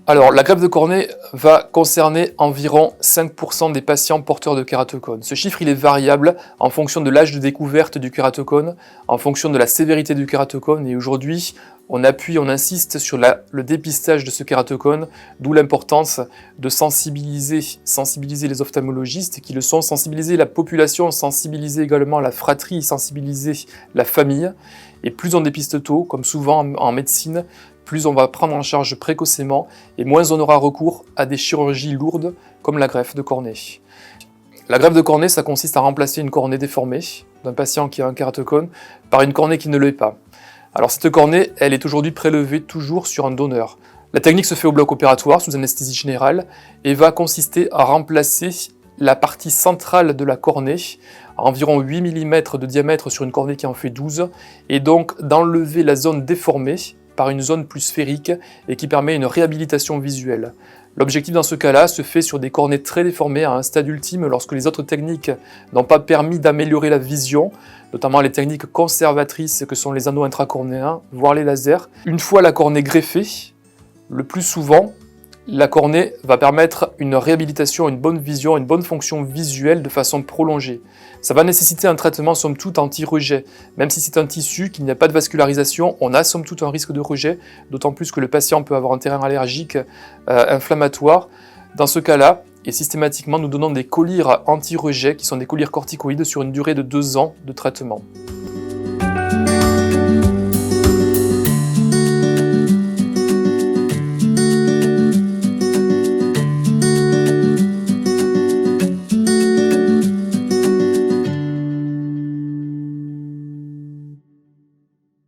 Alors, la greffe de cornée va concerner environ 5% des patients porteurs de kératocone. Ce chiffre, il est variable en fonction de l'âge de découverte du kératocone, en fonction de la sévérité du kératocone, et aujourd'hui, on insiste sur le dépistage de ce kératocone, d'où l'importance de sensibiliser les ophtalmologistes qui le sont, sensibiliser la population, sensibiliser également la fratrie, sensibiliser la famille. Et plus on dépiste tôt, comme souvent en médecine, plus on va prendre en charge précocement et moins on aura recours à des chirurgies lourdes comme la greffe de cornée. La greffe de cornée, ça consiste à remplacer une cornée déformée d'un patient qui a un kératocone par une cornée qui ne l'est pas. Alors cette cornée, elle est aujourd'hui prélevée toujours sur un donneur. La technique se fait au bloc opératoire sous anesthésie générale et va consister à remplacer la partie centrale de la cornée, à environ 8 mm de diamètre sur une cornée qui en fait 12, et donc d'enlever la zone déformée par une zone plus sphérique et qui permet une réhabilitation visuelle. L'objectif dans ce cas-là se fait sur des cornées très déformées à un stade ultime lorsque les autres techniques n'ont pas permis d'améliorer la vision, notamment les techniques conservatrices que sont les anneaux intracornéens, voire les lasers. Une fois la cornée greffée, le plus souvent, la cornée va permettre une réhabilitation, une bonne vision, une bonne fonction visuelle de façon prolongée. Ça va nécessiter un traitement somme toute anti-rejet. Même si c'est un tissu, qu'il n'y a pas de vascularisation, on a somme toute un risque de rejet, d'autant plus que le patient peut avoir un terrain allergique inflammatoire. Dans ce cas-là, et systématiquement, nous donnons des collyres anti-rejet, qui sont des collyres corticoïdes sur une durée de 2 ans de traitement.